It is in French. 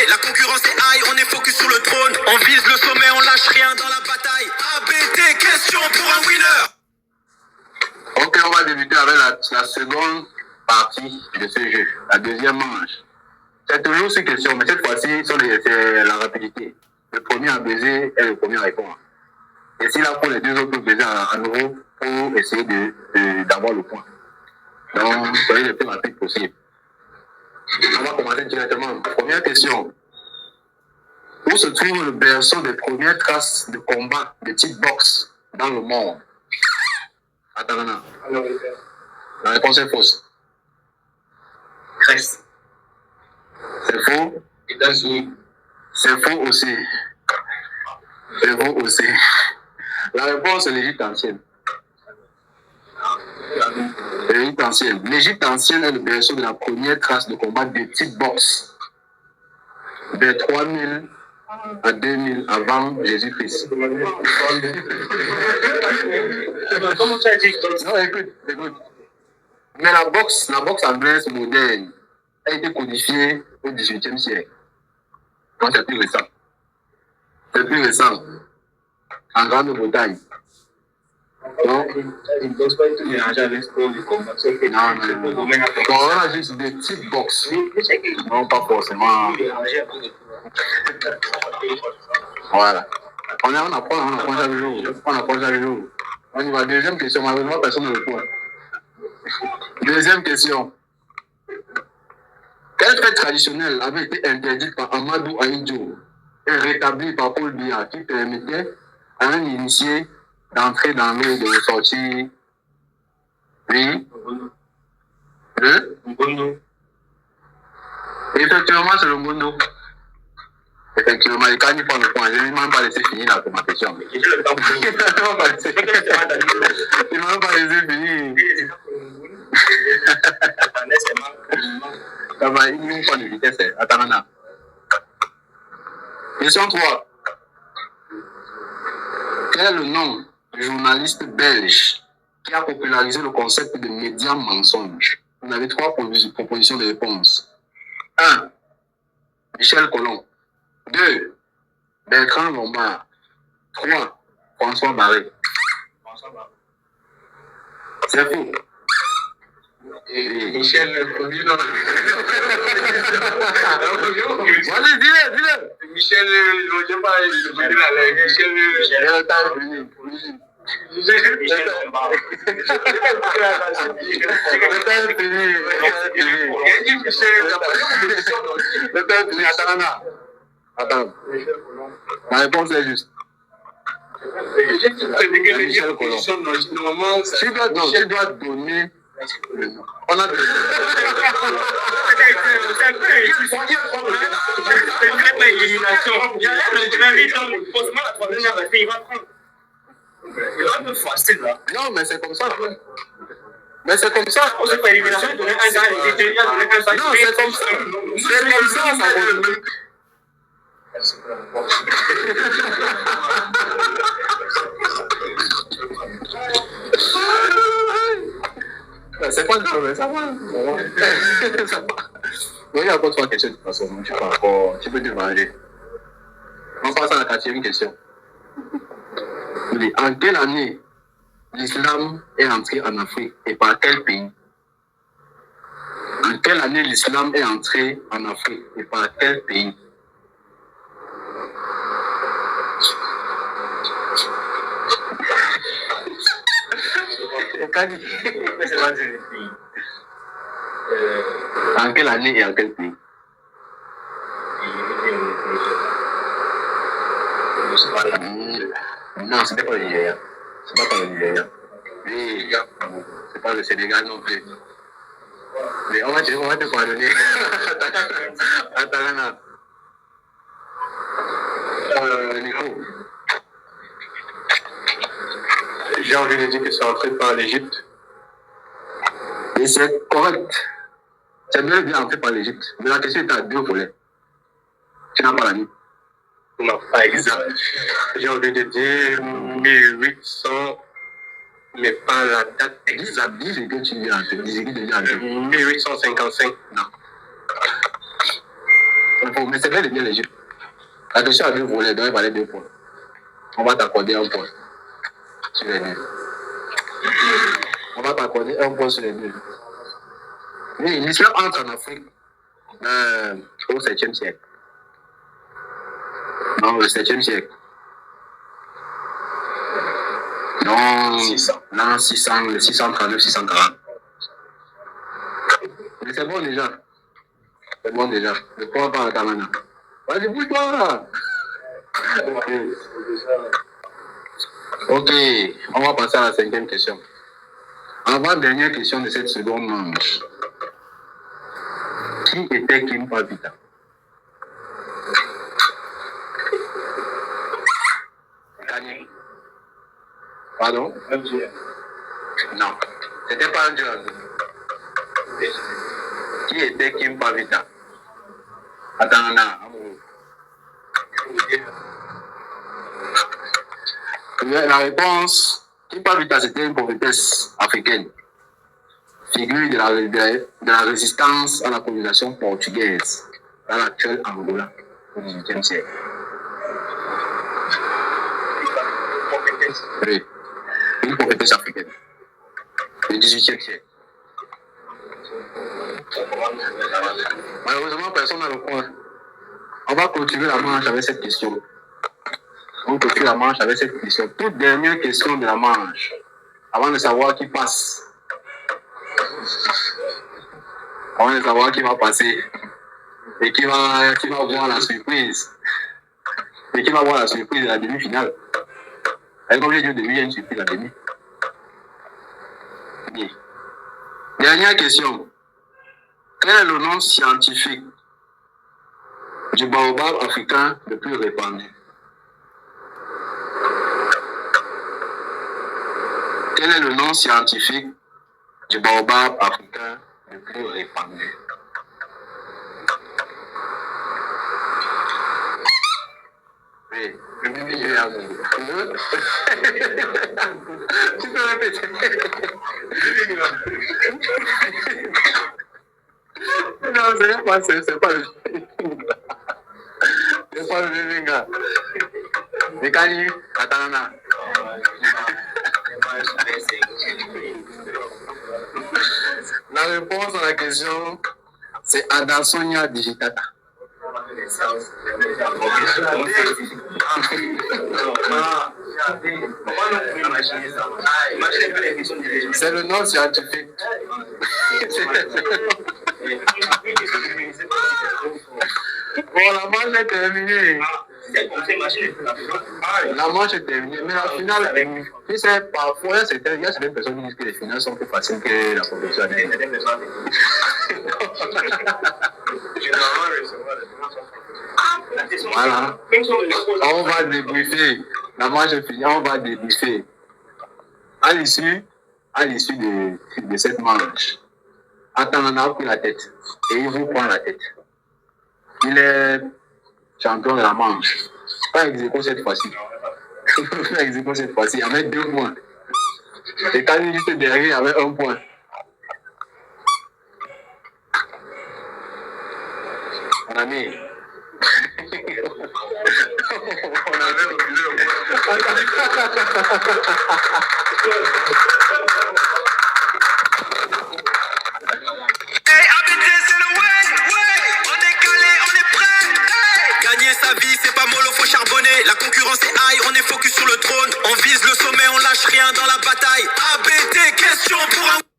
La concurrence est high, on est focus sur le trône. On vise le sommet, on lâche rien dans la bataille. ABT, question pour un winner. Ok, on va débuter avec la seconde partie de ce jeu, la deuxième manche. C'est toujours ces questions, mais cette fois-ci, c'est la rapidité. Le premier à baiser est le premier à répondre. Et si là, pour les deux autres baiser à nouveau pour essayer d'avoir le point. Donc, soyez le plus rapide possible. On va commencer directement. Première question. Où se trouve le berceau des premières traces de combat de type boxe dans le monde? Attends, non. La réponse est fausse. Grèce. C'est faux. États-Unis. C'est faux aussi. C'est faux aussi. La réponse est l'Égypte ancienne. L'Égypte ancienne. L'Égypte ancienne est le berceau de la première trace de combat de type boxe. Des 3000 à 2000 avant Jésus-Christ. Comment tu as dit? Non, écoute. Mais la boxe anglaise moderne a été codifiée au XVIIIe siècle. Donc c'est plus récent. C'est plus récent. En Grande-Bretagne. Donc, il ne doit pas être mélangé avec sport du combat. non. On a juste des types boxe. Non, pas forcément. Voilà. On apprend chaque jour. On y va. Deuxième question. Malheureusement, personne ne répond. Deuxième question. Quelle fête traditionnelle avait été interdite par Amadou Ahidjo et rétablie par Paul Biya qui permettait à un initié d'entrer dans l'eau et de ressortir? Oui. Le Ngono. Effectivement, c'est le Ngono. Effectivement, et quand il prend le point, je ne vais même pas laisser finir ma question. J'ai le temps pour Il ne m'a même pas laissé finir. Ça va, il n'y a pas de vitesse. Attends, maintenant. Question 3. Quel est le nom du journaliste belge qui a popularisé le concept de médias mensonges? Vous avez 3 propositions de réponse. 1. Michel Colomb. 2. Bertrand Lombard. 3. François Barré. C'est faux. Michel Colomb. Allez, dis-le. Michel, je ne sais pas, Michel. Le temps est fini. Michel Lombard. Le temps est fini. Attends. La réponse est juste. Michel Colomb. Tu dois donner. On a non, mais c'est comme ça. Mais c'est comme ça. On se fait élimination, donner un gars, Non, c'est comme ça. C'est comme ça, ça continue. C'est pas grave, ça va. Ça va. Il y a encore 3 questions de toute façon. Tu peux te venger. On passe à la 4e question. En quelle année l'islam est entré en Afrique et par quel pays? En quelle année l'islam est entré en Afrique et par quel pays? En quelle année et en quel pays? Non, ce n'est pas le Nigeria. C'est pas le Nigeria. Oui, c'est pas le Sénégal non plus. Mais on va te pardonner. Attends, Nico. J'ai envie de dire que c'est entré par l'Égypte. Et c'est correct. C'est bien entré par l'Égypte. Mais la question est à 2 volets. Tu n'as pas la nuit. Non, pas exact. J'ai envie de dire 1800, mais pas la date exacte. Dis ce que tu viens de dire. 1855. Non. Oh, mais c'est bel et bien l'Égypte. La question a 2 volets, donc il valait 2 points. On va t'accorder 1 point sur les 2. On va t'accorder 1 point sur les 2. Oui, l'islam entre en Afrique au 7e siècle. Non, le 7e siècle. Non, 600, le 639, 640. Mais c'est bon déjà. C'est bon déjà. Ne prends pas la tamana. Vas-y, bouge-toi là. Ok, on va passer à la 5e question. Avant-dernière question de cette seconde manche. Qui était Kim Pavita? Gagné. Pardon? Non, c'était pas un dieu. Qui était Kim Pavita? Attends, la réponse, Kim Pavita, c'était une prophétesse africaine, figure de la résistance à la colonisation portugaise dans l'actuel Angola au XVIIIe siècle. Oui, une prophétesse africaine du XVIIIe siècle. Malheureusement, personne n'a le point. On va clôturer la manche avec cette question. On clôture la manche avec cette question. Toute dernière question de la manche, avant de savoir qui passe. Avant de savoir qui va passer. Et qui va voir la surprise. Et qui va voir la surprise de la demi-finale. Et comme j'ai dit au début, il y a une surprise à la demi. Oui. Dernière question. Quel est le nom scientifique du baobab africain le plus répandu? Quel est le nom scientifique du baobab africain le plus répandu? Oui, le milieu à vous. Tu peux répéter? Non, c'est pas le c'est pas le Vivinga. Mais Kani, Katanana. La réponse à la question, c'est Addasonia digitata. C'est le nom scientifique. Bon, la manche est terminée. La manche est terminée, mais la finale, tu sais, parfois, il y a certaines personnes qui disent que les finales sont plus faciles que la compétition. Voilà. On va débriefer. La manche est finie, on va débriefer. À l'issue de cette manche, Atangana a pris la tête et il vous prend la tête. Il est champion de la manche. Pas exécuté cette fois-ci. Pas exécuté cette fois-ci avec 2 points. Et quand il était derrière avec 1 point. Mon ami. On avait oublié le sa vie, c'est pas mollo, faut charbonner. La concurrence est high, on est focus sur le trône. On vise le sommet, on lâche rien dans la bataille. ABT, question pour un...